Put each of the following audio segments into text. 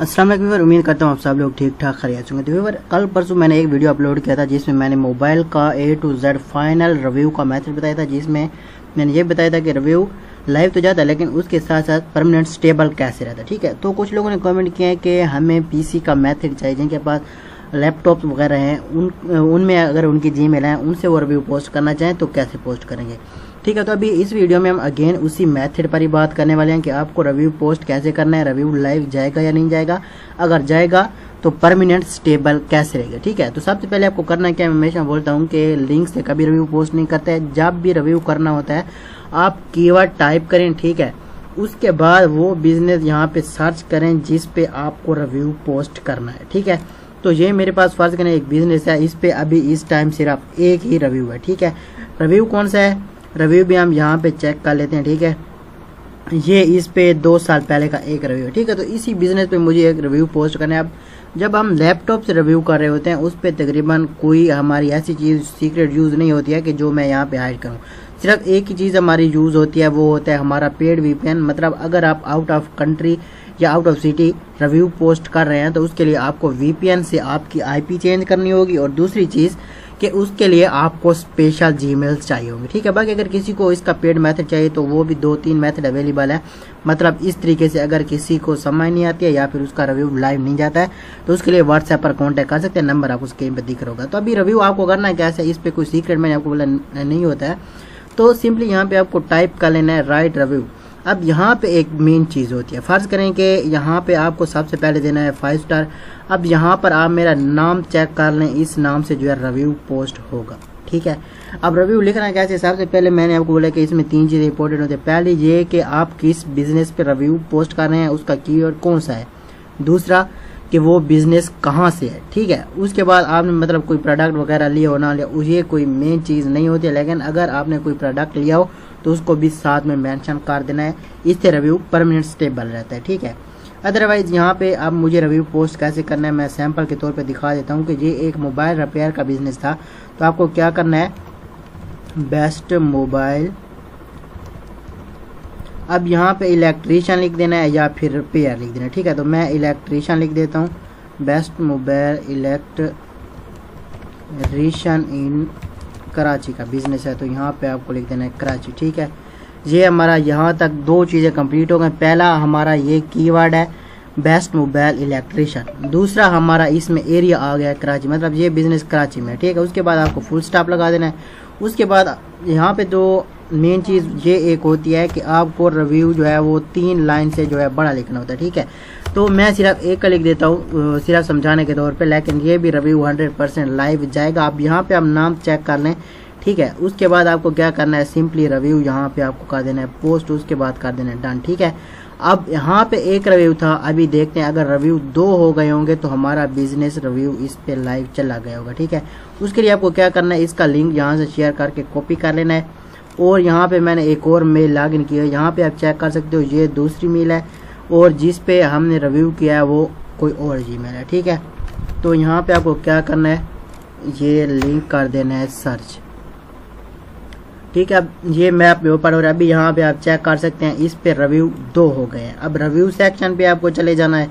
अस्सलाम वालेकुम व्यूअर, उम्मीद करता हूँ आप सब लोग ठीक ठाक खैरियत से होंगे। तो व्यूअर, कल परसों मैंने एक वीडियो अपलोड किया था जिसमें मैंने मोबाइल का A to Z final review का मेथड बताया था, जिसमें मैंने ये बताया था कि रिव्यू लाइव तो जाता है लेकिन उसके साथ साथ परमानेंट स्टेबल कैसे रहता है। ठीक है, तो कुछ लोगों ने कमेंट किया है कि हमें PC का मेथड चाहिए, जिनके पास लैपटॉप वगैरह हैं उनमें अगर उनकी जीमेल है उनसे वो रिव्यू पोस्ट करना चाहें तो कैसे पोस्ट करेंगे। ठीक है, तो अभी इस वीडियो में हम अगेन उसी मेथड पर ही बात करने वाले हैं कि आपको रिव्यू पोस्ट कैसे करना है, रिव्यू लाइव जाएगा या नहीं जाएगा, अगर जाएगा तो परमानेंट स्टेबल कैसे रहेगा। ठीक है, तो सबसे पहले आपको करना क्या है, मैं हमेशा बोलता हूं कि लिंक से कभी रिव्यू पोस्ट नहीं करते हैं। जब भी रिव्यू करना होता है आप कीवर्ड टाइप करें, ठीक है, उसके बाद वो बिजनेस यहाँ पे सर्च करें जिस पे आपको रिव्यू पोस्ट करना है। ठीक है, तो ये मेरे पास फर्ज करें एक बिजनेस है, इस पे अभी इस टाइम सिर्फ एक ही रिव्यू है। ठीक है, रिव्यू कौन सा है, रिव्यू भी हम यहाँ पे चेक कर लेते हैं। ठीक है, ये इस पे 2 साल पहले का एक रिव्यू है। ठीक है, तो इसी बिजनेस पे मुझे एक रिव्यू पोस्ट करना है। अब जब हम लैपटॉप से रिव्यू कर रहे होते हैं उस पे तकरीबन कोई हमारी ऐसी चीज सीक्रेट यूज नहीं होती है कि जो मैं यहाँ पे हाइड करूँ। सिर्फ एक ही चीज हमारी यूज होती है, वो होता है हमारा पेड VPN। मतलब अगर आप आउट ऑफ कंट्री या out of city review post कर रहे हैं तो उसके लिए आपको VPN से आपकी IP चेंज करनी होगी, और दूसरी चीज कि उसके लिए आपको स्पेशल जीमेल्स चाहिए होंगे। ठीक है, बाकी अगर किसी को इसका पेड मेथड चाहिए तो वो भी 2-3 मेथड अवेलेबल है। मतलब इस तरीके से अगर किसी को समझ नहीं आती है या फिर उसका रिव्यू लाइव नहीं जाता है तो उसके लिए व्हाट्सएप पर कांटेक्ट कर सकते हैं, नंबर आपको स्क्रीन पर दिख रहा होगा। तो अभी रिव्यू आपको करना है कैसे, इस पे कोई सीक्रेट मैंने आपको बोला नहीं होता है। तो सिंपली यहाँ पे आपको टाइप कर लेना है राइट रिव्यू। अब यहाँ पे एक मेन चीज होती है, फर्ज करें कि यहाँ पे आपको सबसे पहले देना है 5 स्टार। अब यहाँ पर आप मेरा नाम चेक कर लें, इस नाम से जो है रिव्यू पोस्ट होगा। ठीक है, अब रिव्यू लिखना कैसे, सबसे पहले मैंने आपको बोला कि इसमें 3 चीजें इंपॉर्टेंट होती है। पहले ये कि आप किस बिजनेस पे रिव्यू पोस्ट कर रहे हैं, उसका कीवर्ड कौन सा है। दूसरा कि वो बिजनेस कहाँ से है। ठीक है, उसके बाद आपने मतलब कोई प्रोडक्ट वगैरह लिया हो ना लिया, ये कोई मेन चीज नहीं होती है, लेकिन अगर आपने कोई प्रोडक्ट लिया हो तो उसको भी साथ में मेंशन कर देना है, इससे रिव्यू परमानेंट स्टेबल रहता है। ठीक है, अदरवाइज यहाँ पे अब मुझे रिव्यू पोस्ट कैसे करना है मैं सैंपल के तौर पे दिखा देता हूँ कि ये एक मोबाइल रिपेयर का बिजनेस था। तो आपको क्या करना है, बेस्ट मोबाइल, अब यहाँ पे इलेक्ट्रीशियन लिख देना है या फिर रिपेयर लिख देना है। ठीक है, तो मैं इलेक्ट्रीशियन लिख देता हूँ, बेस्ट मोबाइल इलेक्ट्रीशियन इन कराची का बिजनेस है, तो यहाँ पे आपको लिख देना है कराची। ठीक है, ये हमारा यहाँ तक 2 चीजें कंप्लीट हो गई। पहला हमारा ये कीवर्ड है बेस्ट मोबाइल इलेक्ट्रीशियन, दूसरा हमारा इसमें एरिया आ गया कराची, मतलब ये बिजनेस कराची में। ठीक है, उसके बाद आपको फुल स्टॉप लगा देना है। उसके बाद यहाँ पे 2 मेन चीज ये एक होती है कि आपको रिव्यू जो है वो 3 लाइन से जो है बड़ा लिखना होता है। ठीक है, तो मैं सिर्फ एक का लिख देता हूँ सिर्फ समझाने के तौर पे, लेकिन ये भी रिव्यू 100% लाइव जाएगा। आप यहाँ पे आप नाम चेक कर लें। ठीक है, उसके बाद आपको क्या करना है, सिंपली रिव्यू यहाँ पे आपको कर देना है पोस्ट, उसके बाद कर देना है डन। ठीक है, अब यहाँ पे एक रिव्यू था, अभी देखते हैं अगर रिव्यू 2 हो गए होंगे तो हमारा बिजनेस रिव्यू इस पे लाइव चला गया होगा। ठीक है, उसके लिए आपको क्या करना है, इसका लिंक यहाँ से शेयर करके कॉपी कर लेना है, और यहाँ पे मैंने एक और मेल लॉगिन किया है, यहाँ पे आप चेक कर सकते हो, ये दूसरी मेल है और जिस पे हमने रिव्यू किया है वो कोई और जीमेल है। ठीक है, तो यहाँ पे आपको क्या करना है, ये लिंक कर देना है सर्च। ठीक है, अब ये मैप में ओपन हो रहा है, अभी यहाँ पे आप चेक कर सकते हैं इस पे रिव्यू 2 हो गए हैं। अब रिव्यू सेक्शन पे आपको चले जाना है,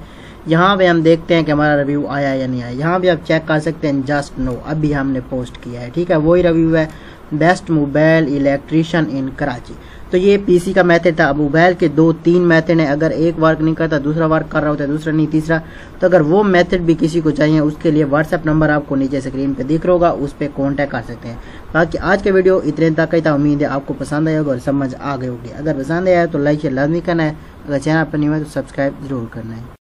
यहाँ पे हम देखते हैं कि हमारा रिव्यू आया या नहीं आया। यहाँ पे आप चेक कर सकते हैं जस्ट नो, अभी हमने पोस्ट किया है। ठीक है, वही रिव्यू है बेस्ट मोबाइल इलेक्ट्रीशियन इन कराची। तो ये PC का मेथड था। मोबाइल के 2-3 मेथड है, अगर एक वर्क नहीं करता दूसरा वर्क कर रहा होता है, दूसरा नहीं तीसरा। तो अगर वो मेथड भी किसी को चाहिए उसके लिए व्हाट्सएप नंबर आपको नीचे स्क्रीन पे दिख रहा होगा, उस पर कॉन्टैक्ट कर सकते हैं। बाकी आज के वीडियो इतने तक ही था, उम्मीद है आपको पसंद आएगा और समझ आ गई होगी। अगर पसंद आया तो लाइक लाजमी करना है, अगर चैनल पर नहीं हुआ तो सब्सक्राइब जरूर करना है।